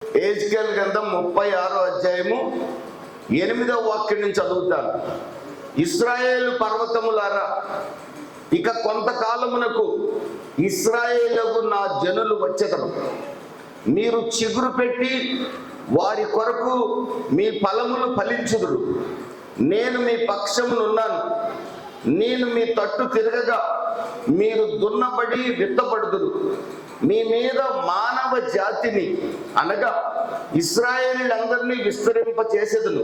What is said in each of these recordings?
ఎహెజ్కేలు గ్రంథం 36వ అధ్యాయము 8వ వాక్యం నుంచి చదువుతాను. ఇశ్రాయేలు పర్వతములారా, ఇక కొంతకాలమునకు ఇశ్రాయేలుకు నా జనులు వచ్చెదరు. మీరు చిగురు పెట్టి వారి కొరకు మీ ఫలములు ఫలించుదురు. నేను మీ పక్షమునున్నాను. నేను మీ తట్టు తిరగగా మీరు దున్నబడి విత్తబడుదురు. మీ మీద మానవ జాతిని అనగా ఇశ్రాయేలీలందరినీ విస్తరింప చేసేదును.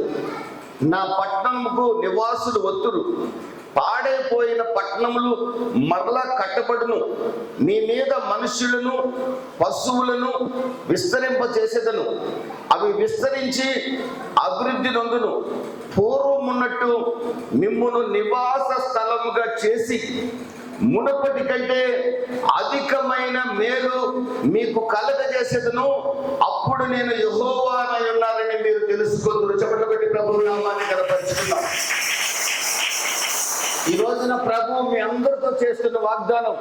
నా పట్టణముకు నివాసులు వత్తురు. పాడైపోయిన పట్టణములు మరలా కట్టబడును. మీ మీద మనుషులను పశువులను విస్తరింప చేసేదను. అవి విస్తరించి అభివృద్ధి నొందును. పూర్వమున్నట్టు మిమ్మును నివాస స్థలముగా చేసి మునుపటి కంటే అధికమైన మేలు మీకు కలగజేసేదను. అప్పుడు నేను యెహోవానై ఉన్నానని మీరు తెలుసుకొందురు. చప్పట్లు కొట్టి ప్రభువు నామాన్ని కనపరుచుకుందాం. ఈ రోజున ప్రభు మీ అందరితో చేస్తున్న వాగ్దానం,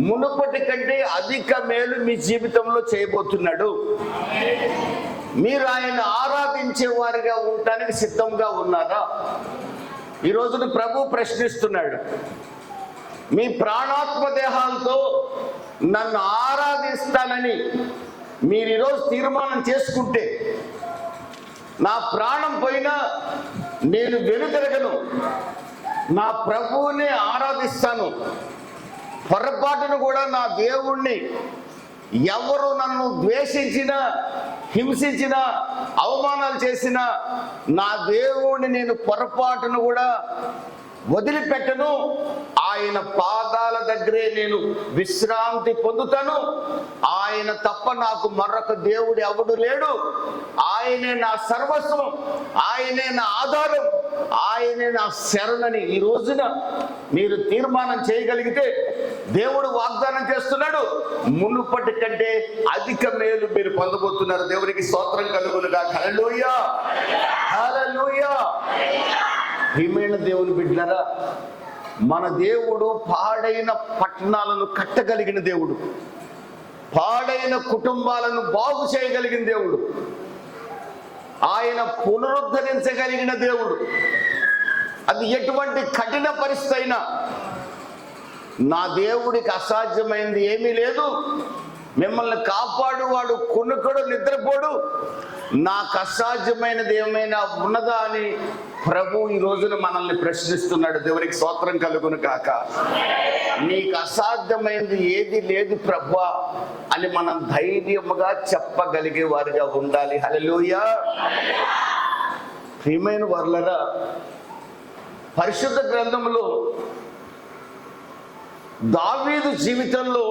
మునుపటి కంటే అధిక మేలు మీ జీవితంలో చేయబోతున్నాడు. మీరు ఆయన ఆరాధించే వారిగా ఉండటానికి సిద్ధంగా ఉన్నారా? ఈ రోజున ప్రభు ప్రశ్నిస్తున్నాడు. మీ ప్రాణాత్మ దేహాలతో నన్ను ఆరాధిస్తానని మీరు ఈరోజు తీర్మానం చేసుకుంటే, నా ప్రాణం పోయినా నేను వెనుతిరగను, నా ప్రభువుని ఆరాధిస్తాను, పొరపాటును కూడా నా దేవుణ్ణి ఎవరు నన్ను ద్వేషించినా హింసించినా అవమానాలు చేసినా నా దేవుణ్ణి నేను పొరపాటును కూడా వదిలిపెట్టను. ఆయన పాదాల దగ్గరే నేను విశ్రాంతి పొందుతాను. ఆయన తప్ప నాకు మరొక దేవుడు ఎవడు లేడు. ఆయనే నా సర్వస్వం, ఆయనే నా ఆధారం, ఆయనే నా శరణని ఈ రోజున మీరు తీర్మానం చేయగలిగితే దేవుడు వాగ్దానం చేస్తున్నాడు, మునుపటి కంటే అధిక మేలు మీరు పొందబోతున్నారు. దేవునికి స్తోత్రం కలుగునుగాక. హల్లెలూయా, హల్లెలూయా. ప్రియమైన దేవుని బిడ్డలారా, మన దేవుడు పాడైన పట్టణాలను కట్టగలిగిన దేవుడు, పాడైన కుటుంబాలను బాగు చేయగలిగిన దేవుడు, ఆయన పునరుద్ధరించగలిగిన దేవుడు. అది ఎటువంటి కఠిన పరిస్థితి అయినా నా దేవుడికి అసాధ్యమైంది ఏమీ లేదు. మిమ్మల్ని కాపాడువాడు కొనుక్కడు నిద్రపోడు. నాకు అసాధ్యమైనది ఏమైనా ఉన్నదా అని ప్రభు ఈ రోజున మనల్ని ప్రశ్నిస్తున్నాడు. దేవునికి స్తోత్రం కలుగును కాక. నీకు అసాధ్యమైనది ఏది లేదు ప్రభువా అని మనం ధైర్యముగా చెప్పగలిగే వారిగా ఉండాలి. హల్లెలూయా. ప్రియమైన వారలారా, పరిశుద్ధ గ్రంథంలో దావీదు జీవితంలో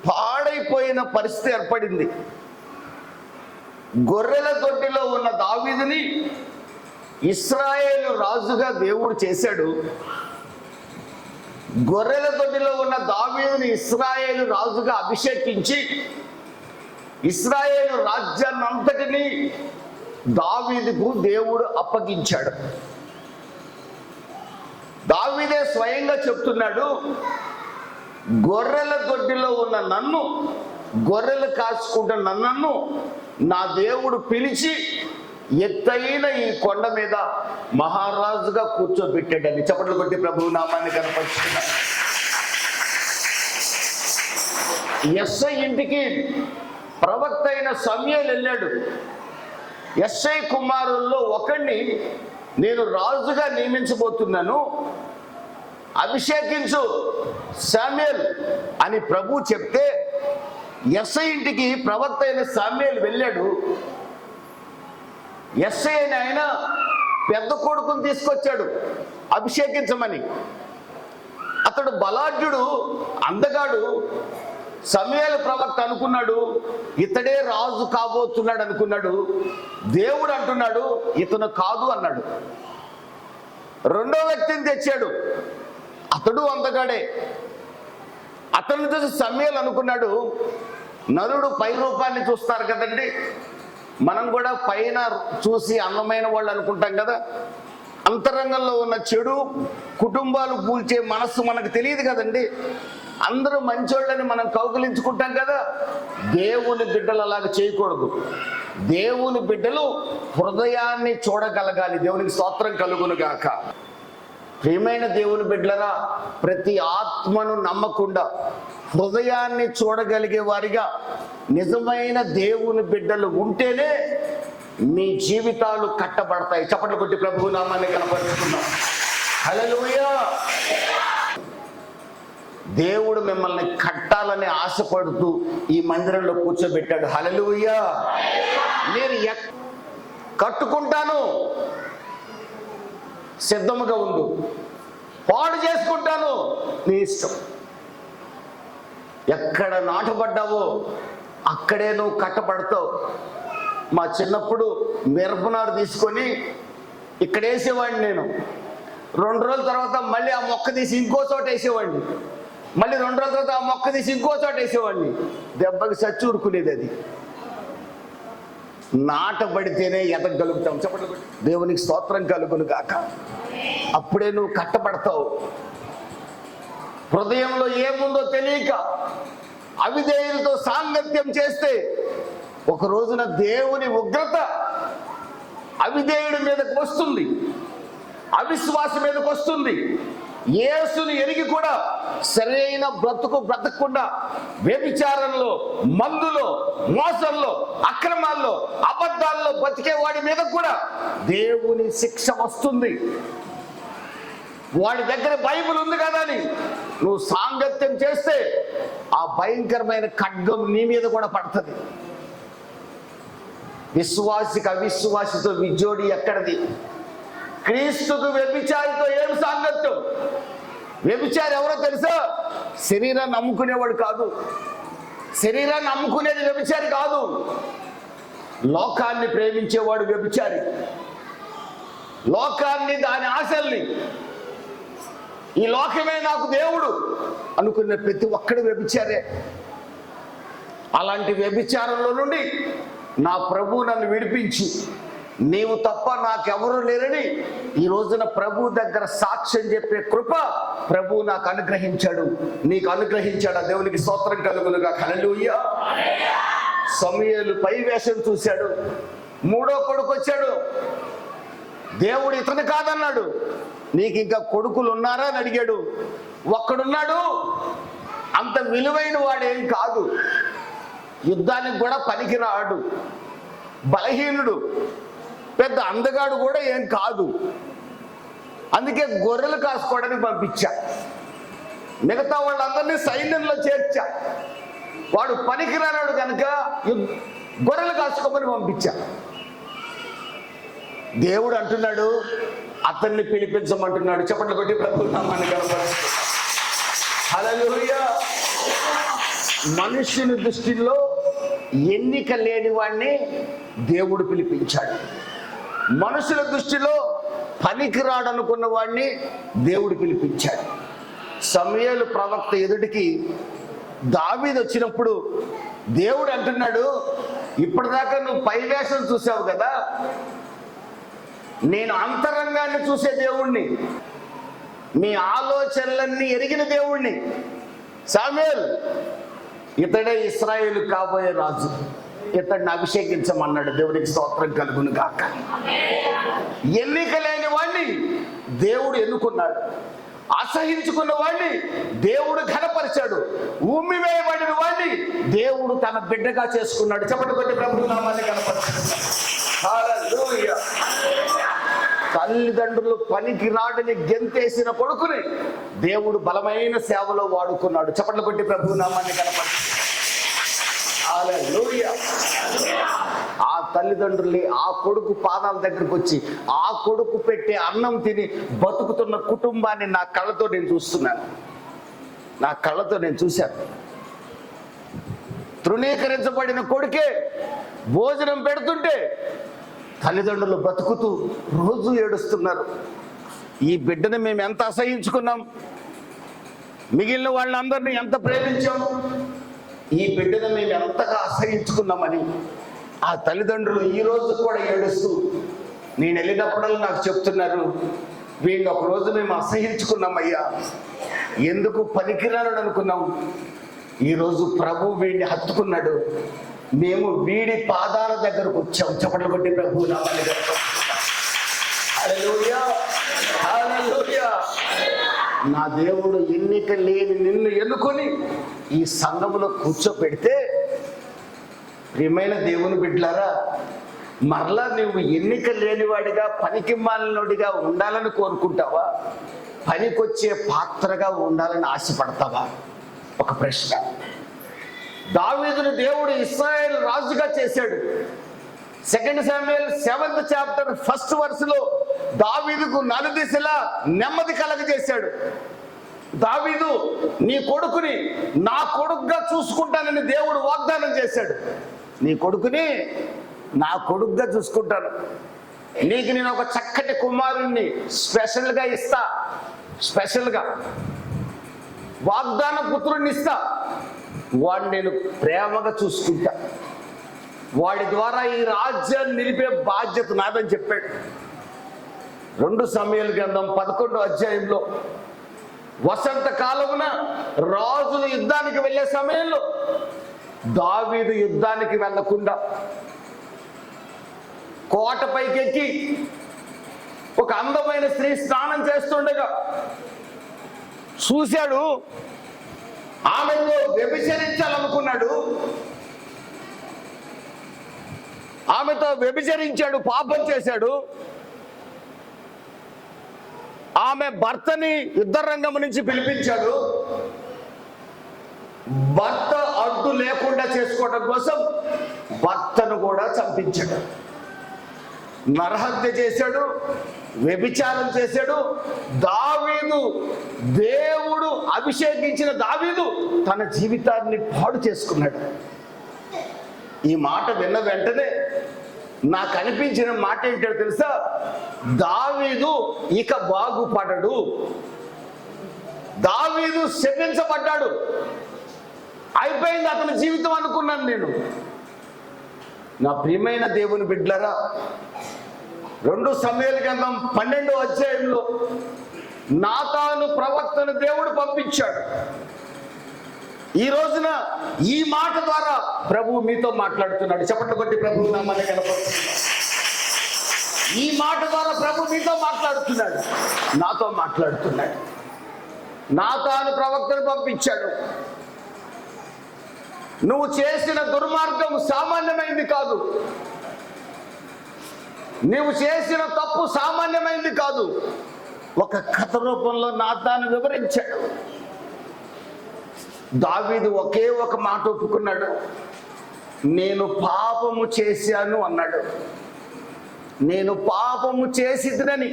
పాడైపోయిన పరిస్థితి ఏర్పడింది. గొర్రెల దొడ్డిలో ఉన్న దావీదుని ఇశ్రాయేలు రాజుగా దేవుడు చేశాడు. గొర్రెల దొడ్డిలో ఉన్న దావీదుని ఇశ్రాయేలు రాజుగా అభిషేకించి ఇశ్రాయేలు రాజ్యాన్ని అంతటినీ దావీదుకు దేవుడు అప్పగించాడు. దావీదే స్వయంగా చెప్తున్నాడు, గొర్రెల దొడ్డిలో ఉన్న నన్ను, గొర్రెలు కాచుకుంటున్న నన్ను నా దేవుడు పిలిచి ఎత్తైన ఈ కొండ మీద మహారాజుగా కూర్చోబెట్టాడని చప్పట్లు కొట్టి ప్రభువు నామాన్ని కనపరుచుకున్నాడు. యెస్సై ఇంటికి ప్రవక్త అయిన సమూయేలు వెళ్ళాడు. యెస్సై కుమారుల్లో ఒకడిని నేను రాజుగా నియమించబోతున్నాను, అభిషేకించు సమూయేల్ అని ప్రభు చెప్తే యెస్సై ఇంటికి ప్రవక్త అయిన సమూయేలు వెళ్ళాడు. యెస్సై అయిన ఆయన పెద్ద కొడుకుని తీసుకొచ్చాడు అభిషేకించమని. అతడు బలాఢ్యుడు, అందగాడు. సమూయేలు ప్రవక్త అనుకున్నాడు ఇతడే రాజు కాబోతున్నాడు అనుకున్నాడు. దేవుడు అంటున్నాడు ఇతను కాదు అన్నాడు. రెండో వ్యక్తిని తెచ్చాడు, అతడు అందగాడే. అతన్ని చూసి సమూయేలు అనుకున్నాడు, నరుడు పై రూపాన్ని చూస్తారు కదండి, మనం కూడా పైన చూసి అందమైన వాళ్ళు అనుకుంటాం కదా. అంతరంగంలో ఉన్న చెడు కుటుంబాలు కూల్చే మనస్సు మనకు తెలియదు కదండి. అందరూ మంచోళ్ళని మనం కౌగిలించుకుంటాం కదా. దేవుని బిడ్డలు అలాగ చేయకూడదు. దేవుని బిడ్డలు హృదయాన్ని చూడగలగాలి. దేవునికి స్తోత్రం కలుగును గాక. ప్రియమైన దేవుని బిడ్డలరా, ప్రతి ఆత్మను నమ్మకుండా హృదయాన్ని చూడగలిగే వారిగా నిజమైన దేవుని బిడ్డలు ఉంటేనే మీ జీవితాలు కట్టబడతాయి. చప్పట్లు కొట్టి ప్రభువు నామాన్ని కనపరుచుకున్నాం. హల్లెలూయా. దేవుడు మిమ్మల్ని కట్టాలని ఆశపడుతూ ఈ మందిరంలో కూర్చోబెట్టాడు. హల్లెలూయా. నేను కట్టుకుంటాను, సిద్ధముగా ఉండు. పాడు చేసుకుంటాను, నీ ఇష్టం. ఎక్కడ నాటబడ్డావో అక్కడే నువ్వు కట్టబడతావు. మా చిన్నప్పుడు మిరపనారు తీసుకొని ఇక్కడ వేసేవాడిని నేను. 2 రోజుల తర్వాత మళ్ళీ ఆ మొక్క తీసి ఇంకో చోట వేసేవాడిని. మళ్ళీ 2 రోజుల తర్వాత ఆ మొక్క తీసి ఇంకో చోట వేసేవాడిని. దెబ్బకి చచ్చి ఊరుకునేది. అది నాటబడితేనే ఎదగలుగుతాం. చెప్పండి. దేవునికి స్తోత్రం కలుగును గాక. అప్పుడే నువ్వు కట్టబడతావు. హృదయంలో ఏముందో తెలియక అవిధేయులతో సాంగత్యం చేస్తే ఒక రోజున దేవుని ఉగ్రత అవిధేయుడి మీదకి వస్తుంది, అవిశ్వాసం మీదకి వస్తుంది. యేసుని ఎరిగి కూడా సరైన బ్రతకకుండా వ్యభిచారంలో, మందులో, మోసంలో, అక్రమాల్లో, అబద్ధాల్లో బతికే వాడి మీద కూడా దేవుని శిక్ష వస్తుంది. వాడి దగ్గర బైబిల్ ఉంది కదా అని నువ్వు సాంగత్యం చేస్తే ఆ భయంకరమైన ఖడ్గం నీ మీద కూడా పడుతుంది. విశ్వాసికి అవిశ్వాసితో విజోడి ఎక్కడిది? క్రీస్తుకు వ్యభిచారితో ఏం సాంగత్యం? వ్యభిచారి ఎవరో తెలుసా? శరీరాన్ని నమ్ముకునేవాడు కాదు. శరీరాన్ని నమ్ముకునేది వ్యభిచారి కాదు. లోకాన్ని ప్రేమించేవాడు వ్యభిచారి. లోకాన్ని, దాని ఆశల్ని, ఈ లోకమే నాకు దేవుడు అనుకున్న ప్రతి ఒక్కడు వ్యభిచారే. అలాంటి వ్యభిచారంలో నుండి నా ప్రభు నన్ను విడిపించి నీవు తప్ప నాకెవరూ లేరని ఈ రోజున ప్రభు దగ్గర సాక్ష్యం చెప్పే కృప ప్రభు నాకు అనుగ్రహించాడు, నీకు అనుగ్రహించాడు. ఆ దేవునికి స్తోత్రం కలుగునుగా. హల్లెలూయా. సమూయేలు పై వేషం చూశాడు. 3వ కొడుకు వచ్చాడు. దేవుడు ఇతను కాదన్నాడు. నీకు ఇంకా కొడుకులు ఉన్నారా అని అడిగాడు. ఒక్కడున్నాడు, అంత విలువైన వాడేం కాదు, యుద్ధానికి కూడా పనికిరాడు, బలహీనుడు, పెద్ద అందగాడు కూడా ఏం కాదు. అందుకే గొర్రెలు కాసుకోవడానికి పంపించా. మిగతా వాళ్ళందరినీ సైన్యంలో చేర్చా. వాడు పనికిరానాడు కనుక గొర్రెలు కాసుకోమని పంపించా. దేవుడు అంటున్నాడు, అతన్ని పిలిపించమంటున్నాడు. చెప్పండి కొట్టి ప్రభువు నామాన్ని కనపరుస్తూ. హల్లెలూయా. మనుష్యుని దృష్టిలో ఎన్నిక లేని వాడిని దేవుడు పిలిపించాడు. మనుషుల దృష్టిలో పనికిరాడనుకున్న వాడిని దేవుడు పిలిపించాడు. సమూయేలు ప్రవక్త ఎదుటికి దావీదు వచ్చినప్పుడు దేవుడు అంటున్నాడు, ఇప్పటిదాకా నువ్వు పైవేషం చూసావు కదా, నేను అంతరంగాన్ని చూసే దేవుణ్ణి, మీ ఆలోచనలన్నీ ఎరిగిన దేవుణ్ణి. సమూయేలు, ఇతడే ఇశ్రాయేలు కాబోయే రాజు, ఇతడిని అభిషేకించమన్నాడు. దేవునికి స్తోత్రం కలుగును గాక. ఎన్నిక లేని వాడిని దేవుడు ఎన్నుకున్నాడు. అసహించుకున్న వాడిని దేవుడు ఘనపరిచాడు. ఉమ్మి వేయబడిన వాడిని దేవుడు తన బిడ్డగా చేసుకున్నాడు. చెప్పండి కొట్టి ప్రభువు నామాన్ని కనపరిచాడు. హల్లెలూయా. తల్లిదండ్రులు పనికి రాడని గెంతేసిన కొడుకుని దేవుడు బలమైన సేవలో వాడుకున్నాడు. చప్పట్లు కొట్టి ప్రభువు నామాన్ని కనపరిచాడు. హల్లెలూయా. ఆ తల్లిదండ్రుల్ని ఆ కొడుకు పాదాల దగ్గరకు వచ్చి ఆ కొడుకు పెట్టే అన్నం తిని బతుకుతున్న కుటుంబాన్ని నా కళ్ళతో నేను చూస్తున్నాను. నా కళ్ళతో నేను చూశాను. తృణీకరించబడిన కొడుకే భోజనం పెడుతుంటే తల్లిదండ్రులు బతుకుతూ రోజు ఏడుస్తున్నారు. ఈ బిడ్డను మేము ఎంత అసహించుకున్నాం, మిగిలిన వాళ్ళందరినీ ఎంత ప్రేమించాం, ఈ బిడ్డను మేము ఎంతగా అసహించుకున్నామని ఆ తల్లిదండ్రులు ఈ రోజు కూడా ఏడుస్తూ నేను వెళ్ళినప్పుడల్లా నాకు చెప్తున్నారు, వీళ్ళు ఒక రోజు మేము అసహించుకున్నామయ్యా, ఎందుకు పనికిరాలని అనుకున్నాం. ఈరోజు ప్రభు వీడిని హత్తుకున్నాడు. మేము వీడి పాదాల దగ్గరకు వచ్చాం. చప్పట్లు కొట్టి ప్రభు నామాన్ని గణపరుస్తున్నాం. హల్లెలూయా, హల్లెలూయా. నా దేవుడు ఎన్నిక లేని నిన్ను ఎన్నుకొని ఈ సంఘములో కూర్చోపెడితే, ప్రియమైన దేవుని బిడ్డలారా, మరలా నువ్వు ఎన్నిక లేనివాడిగా పనికి మాలినోడిగా ఉండాలని కోరుకుంటావా? పనికొచ్చే పాత్రగా ఉండాలని ఆశపడతావా? ఒక ప్రశ్న. దావీదును దేవుడు ఇశ్రాయేలు రాజుగా చేశాడు. 2 Samuel 7th chapter 1st verse దావీదుకు నలుదిశలా నెమ్మది కలగజేశాడు. దావీదు, నీ కొడుకుని నా కొడుకుగా చూసుకుంటానని దేవుడు వాగ్దానం చేశాడు. నీ కొడుకుని నా కొడుకుగా చూసుకుంటాను, నీకు నేను ఒక చక్కటి కుమారుణ్ణి స్పెషల్గా ఇస్తా, స్పెషల్గా వాగ్దాన పుత్రుడిని ఇస్తా, వాడిని నేను ప్రేమగా చూసుకుంటా, వాడి ద్వారా ఈ రాజ్యాన్ని నిలిపే బాధ్యత నాదని చెప్పాడు. 2 సమూయేలు గ్రంథం 11వ అధ్యాయంలో వసంత కాలమున రాజులు యుద్ధానికి వెళ్ళే సమయంలో దావీదు యుద్ధానికి వెళ్ళకుండా కోట పైకెక్కి ఒక అందమైన స్త్రీ స్నానం చేస్తుండగా చూశాడు. ఆమెతో వ్యభిచరించాలనుకున్నాడు. ఆమెతో వ్యభిచరించాడు, పాపం చేశాడు. ఆమె భర్తని యుద్ధ రంగం నుంచి పిలిపించాడు. భర్త అడ్డు లేకుండా చేసుకోవడం కోసం భర్తను కూడా చంపించాడు. నరహత్య చేశాడు, వ్యభిచారం చేశాడు. దావీదు, దేవుడు అభిషేకించిన దావీదు తన జీవితాన్ని పాడు చేసుకున్నాడు. ఈ మాట విన్న వెంటనే నాకు అనిపించిన మాట ఏంటో తెలుసా? దావీదు ఇక బాగుపడడు, దావీదు శపించబడ్డాడు, అయిపోయింది అతని జీవితం అనుకున్నాను నేను. నా ప్రియమైన దేవుని బిడ్డలారా, 2 సమూయేలు గ్రంథం 12వ అధ్యాయంలో నాతాను ప్రవక్తను దేవుడు పంపించాడు. ఈ రోజున ఈ మాట ద్వారా ప్రభువు మీతో మాట్లాడుతున్నాడు. చప్పట్లు కొట్టి ప్రభువు నామాన్ని కనపడుతున్నాడు. ఈ మాట ద్వారా ప్రభు మీతో మాట్లాడుతున్నాడు, నాతో మాట్లాడుతున్నాడు. నాతాను ప్రవక్తను పంపించాడు. నువ్వు చేసిన దుర్మార్గం సామాన్యమైంది కాదు, నువ్వు చేసిన తప్పు సామాన్యమైంది కాదు. ఒక కథ రూపంలో నాతాను వివరించాడు. దావీదు ఒకే ఒక మాట ఒప్పుకున్నాడు, నేను పాపము చేశాను అన్నాడు. నేను పాపము చేసిదని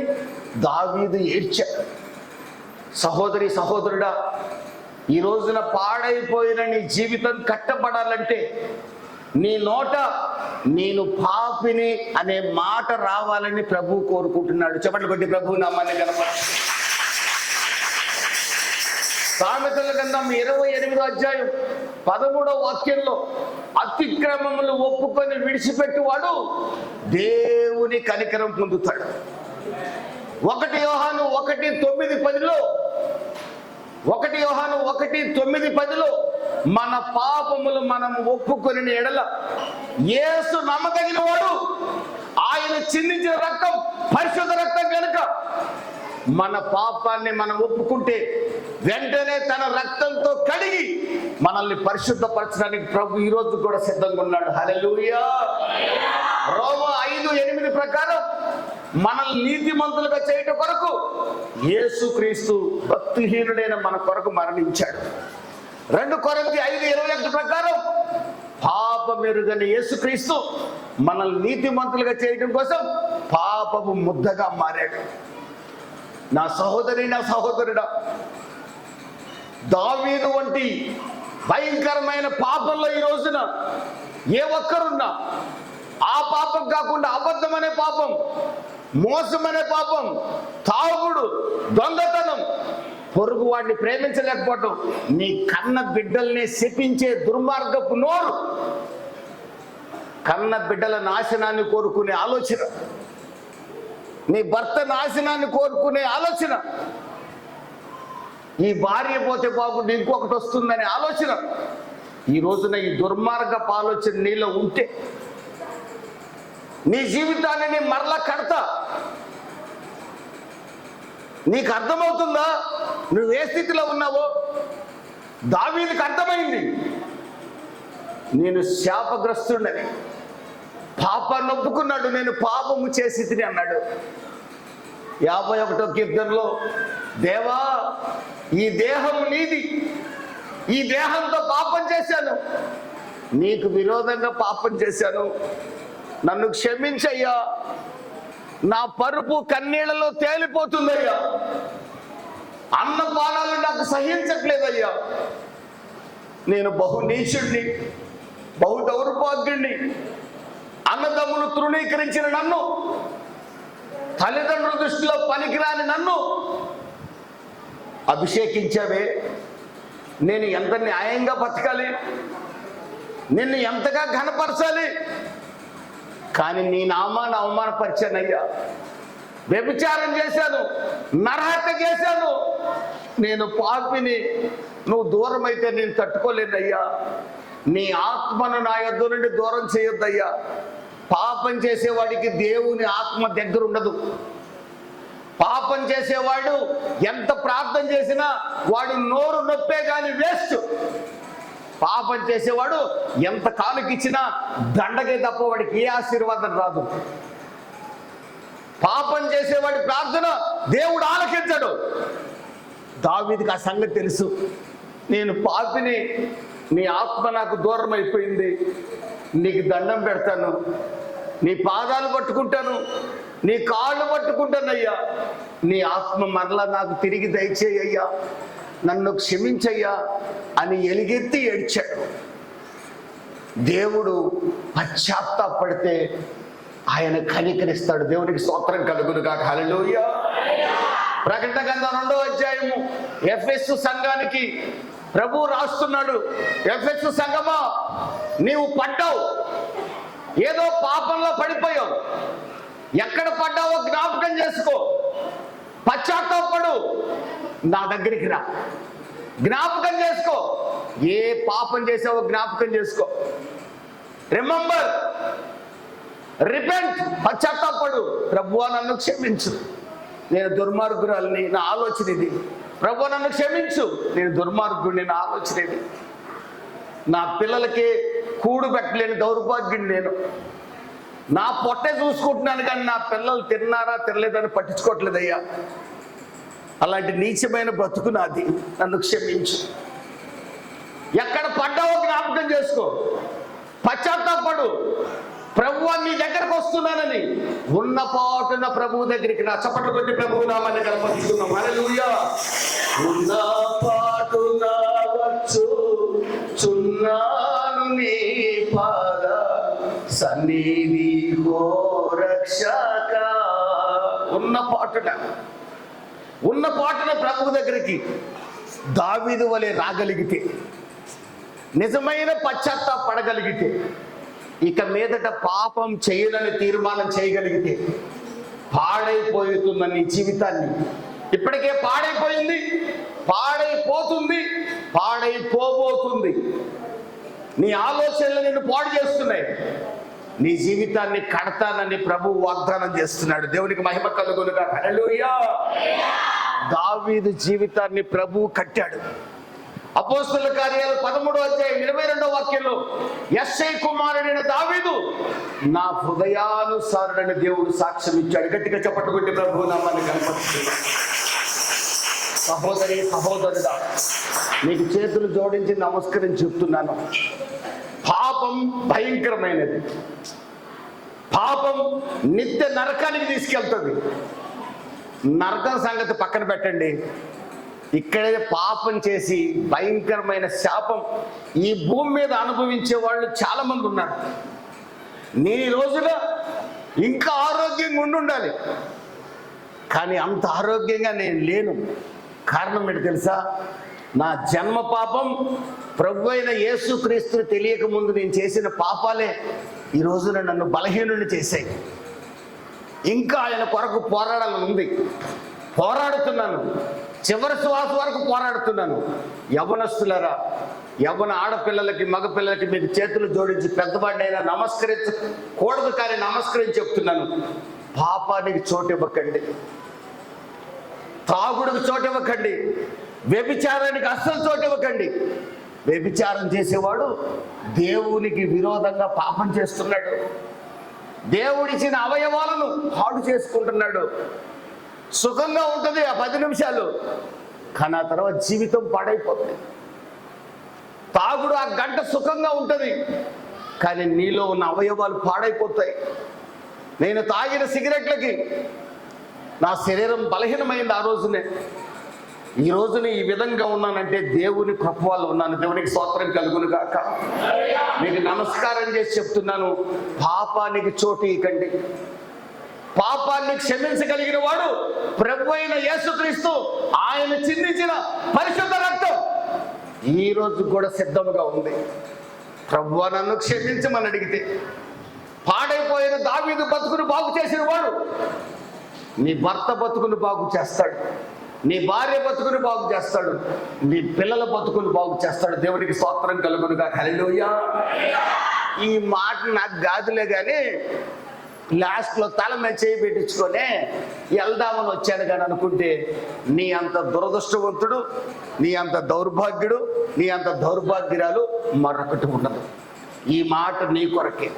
దావీదు ఏడ్చాడు. సహోదరి సహోదరుడా, ఈ రోజున పాడైపోయిన నీ జీవితం కట్టబడాలంటే నీ నోట నేను పాపిని అనే మాట రావాలని ప్రభు కోరుకుంటున్నాడు. చప్పట్లు కొట్టి ప్రభు నామాన్ని కనపడుతుంది. సామెతల గ్రంథం 28వ అధ్యాయం 13వ వాక్యంలో అతిక్రమములు ఒప్పుకొని విడిచిపెట్టువాడు దేవుని కనికరం పొందుతాడు. 1 యోహాను 1:9-10లో 1 యోహాను 1:9-10లో మన పాపములు మనం ఒప్పుకొని ఎడల యేసు నమ్మదగిన వాడు, ఆయన చిందించిన రక్తం పరిశుద్ధ రక్తం కనుక మన పాపాన్ని మనం ఒప్పుకుంటే వెంటనే తన రక్తంతో కడిగి మనల్ని పరిశుద్ధపరచడానికి ప్రభు ఈ రోజు కూడా సిద్ధంగా ఉన్నాడు. హల్లెలూయా. రోమా 5:8 ప్రకారం మనల్ని నీతిమంతులుగా చేయటం కొరకు యేసుక్రీస్తు భక్తిహీనుడైన మన కొరకు మరణించాడు. 2 కొరింథీ 5:21 ప్రకారం పాపమెరుగని యేసుక్రీస్తు మనల్ని నీతిమంతులుగా చేయడం కోసం పాపము ముద్దగా మారాడు. నా సహోదరి, నా సహోదరుడా, దావీదు వంటి భయంకరమైన పాపంలో ఈ రోజున ఏ ఒక్కరున్నా ఆ పాపం కాకుండా అబద్ధం అనే పాపం, మోసం అనే పాపం, తాగుడు, దొంగతనం, పొరుగు వాడిని ప్రేమించలేకపోవటం, నీ కన్న బిడ్డల్ని శపించే దుర్మార్గపు నోరు, కన్న బిడ్డల నాశనాన్ని కోరుకునే ఆలోచన, నీ భర్త నాశనాన్ని కోరుకునే ఆలోచన, ఈ భార్య పోతే బాగుండు, ఇంకొకటి వస్తుందనే ఆలోచన. ఈ రోజున ఈ దుర్మార్గపు ఆలోచన నీలో ఉంటే నీ జీవితాన్ని నీ మరలా కడతా. నీకు అర్థమవుతుందా నువ్వు ఏ స్థితిలో ఉన్నావో? దావీదుకు అర్థమైంది, నేను శాపగ్రస్తుడని. పాపాన్ని ఒప్పుకున్నాడు, నేను పాపము చేసి తిని అన్నాడు. 51వ కీర్తనలో, దేవా ఈ దేహం నీది, ఈ దేహంతో పాపం చేశాను, నీకు విరోధంగా పాపం చేశాను, నన్ను క్షమించయ్యా, నా పరుపు కన్నీళ్లలో తేలిపోతుందయ్యా, అన్నపానాలు నాకు సహించట్లేదయ్యా, నేను బహు నీచుడిని, బహు దౌర్భాగ్యుడిని, అన్నదమ్ములు తృణీకరించిన నన్ను, తల్లిదండ్రుల దృష్టిలో పనికిరాని నన్ను అభిషేకించావే, నేను ఎంత న్యాయంగా బతకాలి, నిన్ను ఎంతగా ఘనపరచాలి, కానీ నీ నామాన్ని అవమానపరిచానయ్యా, వ్యభిచారం చేశాను, నరహత్య చేశాను, నేను పాపిని, నువ్వు దూరం అయితే నేను తట్టుకోలేనయ్యా, నీ ఆత్మను నా యొద్ద నుండి దూరం చేయొద్దయ్యా. పాపం చేసేవాడికి దేవుని ఆత్మ దగ్గర ఉండదు. పాపం చేసేవాడు ఎంత ప్రార్థన చేసినా వాడు నోరు నొప్పే కానీ వేస్ట్. పాపం చేసేవాడు ఎంత కానుకిచ్చినా దండకే తప్ప వాడికి ఏ ఆశీర్వాదం రాదు. పాపం చేసేవాడి ప్రార్థన దేవుడు ఆలకించడు. దావీదుకి ఆ సంగతి తెలుసు. నేను పాపిని, నీ ఆత్మ నాకు దూరం అయిపోయింది, నీకు దండం పెడతాను, నీ పాదాలు పట్టుకుంటాను, నీ కాళ్ళు పట్టుకుంటానయ్యా, నీ ఆత్మ మరలా నాకు తిరిగి దయచేయ్యా, నన్ను క్షమించయ్యా అని ఎలుగెత్తి ఏడ్చాడు. దేవుడు పశ్చాత్తాపడితే ఆయన కనికరిస్తాడు. దేవునికి స్తోత్రం కలుగును గాక. హల్లెలూయా. ప్రకటన గ్రంథం 2వ అధ్యాయము ఎఫెసు సంఘానికి ప్రభు రాస్తున్నాడు. ఎఫెసు సంఘమా, నీవు పడ్డావు, ఏదో పాపంలో పడిపోయావు, ఎక్కడ పడ్డావో జ్ఞాపకం చేసుకో, పశ్చాత్తాపడు, నా దగ్గరికి రా, జ్ఞాపకం చేసుకో, ఏ పాపం చేసావో జ్ఞాపకం చేసుకో. రిమెంబర్, రిపెంట్, పశ్చాత్తాపడు. ప్రభువా నన్ను క్షమించు, నేను దుర్మార్గురాలని, నా ఆలోచన ఇది. ప్రభువా నన్ను క్షమించు, నేను దుర్మార్గుడిని, నా ఆలోచన ఇది. నా పిల్లలకి కూడు పెట్టలేని దౌర్భాగ్యుడిని నేను. నా పొట్టే చూసుకుంటున్నాను కానీ నా పిల్లలు తిన్నారా తినలేదని పట్టించుకోవట్లేదయ్యా. అలాంటి నీచమైన బ్రతుకు నాది, నన్ను క్షమించు. ఎక్కడ పడ్డావో జ్ఞాపకం చేసుకో, పశ్చాత్తాపడు. ప్రభువా నీ దగ్గరకు వస్తున్నానని ఉన్న పాటున ప్రభువు దగ్గరికి నా చప్పట్లు కొట్టి ప్రభువు నామాన్ని కనపరుస్తున్నాం. హల్లెలూయా. ఉన్న పాటున వచ్చుచున్నాను నీ పాద సన్నిధి ఓ రక్షక. ఉన్న పాటున ప్రభువు దగ్గరికి దావీదు వలె రాగలిగితే, నిజమైన పశ్చాత్తాపడగలిగితే, ఇక మీదట పాపం చేయనని తీర్మానం చేయగలిగితే, పాడైపోతున్న నీ జీవితాన్ని, ఇప్పటికే పాడైపోయింది, పాడైపోతుంది, పాడైపోబోతుంది, నీ ఆలోచనలు నిన్ను పాడు చేస్తున్నాయి, నీ జీవితాన్ని కడతానని ప్రభువు వాగ్దానం చేస్తున్నాడు. దేవునికి మహిమ కలుగును గాక. హల్లెలూయా. దావీదు జీవితాన్ని ప్రభువు కట్టాడు. అపోస్తలుల కార్యాలు 13వ అధ్యాయం 22వ వాక్యంలో, యెష్షయి కుమారుడైన దావీదు నా హృదయానుసారుడైన దేవుడు సాక్ష్యం ఇచ్చాడు. గట్టిగా చప్పట్లు కొట్టి ప్రభువు నామాన్ని కనపరుస్తుంది. సహోదరి సహోదరుడా, నీకు చేతులు జోడించి నమస్కరించి చెప్తున్నాను, పాపం భయంకరమైనది. పాపం నిత్య నరకానికి తీసుకెళ్తుంది. నరకం సంగతి పక్కన పెట్టండి, ఇక్కడే పాపం చేసి భయంకరమైన శాపం ఈ భూమి మీద అనుభవించే వాళ్ళు చాలా మంది ఉన్నారు. నీ రోజున ఇంకా ఆరోగ్యంగా ఉండాలి, కానీ అంత ఆరోగ్యంగా నేను లేను. కారణం ఏంటి తెలుసా? నా జన్మ పాపం, ప్రభు అయిన యేసుక్రీస్తుని తెలియక ముందు నేను చేసిన పాపాలే ఈ రోజున నన్ను బలహీనుని చేశాయి. ఇంకా ఆయన కొరకు పోరాడాలని ఉంది, పోరాడుతున్నాను. చివరి శ్వాస వరకు పోరాడుతున్నాను. యవ్వనస్తులారా, యవ్వన ఆడపిల్లలకి మగపిల్లలకి మీకు చేతులు జోడించి పెద్దవాడినైనా నమస్కరించకూడదు, కానీ నమస్కరించి చెప్తున్నాను, పాపానికి చోటు ఇవ్వకండి, తాగుడుకు చోటు ఇవ్వకండి, వ్యభిచారానికి అస్సలు చోటు ఇవ్వకండి. వ్యభిచారం చేసేవాడు దేవునికి విరోధంగా పాపం చేస్తున్నాడు, దేవుడిచ్చిన అవయవాలను పాడు చేసుకుంటున్నాడు. సుఖంగా ఉంటుంది ఆ 10 నిమిషాలు, కానీ ఆ తర్వాత జీవితం పాడైపోతుంది. తాగుడు ఆ గంట సుఖంగా ఉంటుంది, కానీ నీలో ఉన్న అవయవాలు పాడైపోతాయి. నేను తాగిన సిగరెట్లకి నా శరీరం బలహీనమైంది. ఆ రోజునే ఈ రోజున ఈ విధంగా ఉన్నానంటే దేవుని కృప వల్ల ఉన్నాను. దేవునికి స్తోత్రం కలుగును గాక. మీకు నమస్కారం చేసి చెప్తున్నాను, పాపానికి చోటు ఇవ్వకండి. పాపాన్ని క్షమించగలిగిన వాడు ప్రభు అయిన యేసుక్రీస్తు. ఆయన చిందించిన పరిశుద్ధ రక్తం ఈ రోజు కూడా సిద్ధంగా ఉంది. ప్రభువా నన్ను క్షమించమని అడిగితే, పాడైపోయిన దావీదు బతుకును బాగు చేసిన వాడు నీ భర్త బతుకును బాగు చేస్తాడు, నీ భార్య బతుకును బాగు చేస్తాడు, నీ పిల్లల బతుకును బాగు చేస్తాడు. దేవునికి స్తోత్రం కలుగునుగా. హల్లెలూయా. ఈ మాట నాకు కాదులే కానీ లాస్ట్లో తల మీద చేయి పెట్టించుకొని వెళ్దామని వచ్చాను కానీ అనుకుంటే, నీ అంత దురదృష్టవంతుడు, నీ అంత దౌర్భాగ్యుడు, నీ అంత దౌర్భాగ్యురాలు మరొకటి ఉండదు. ఈ మాట నీ కొరకే.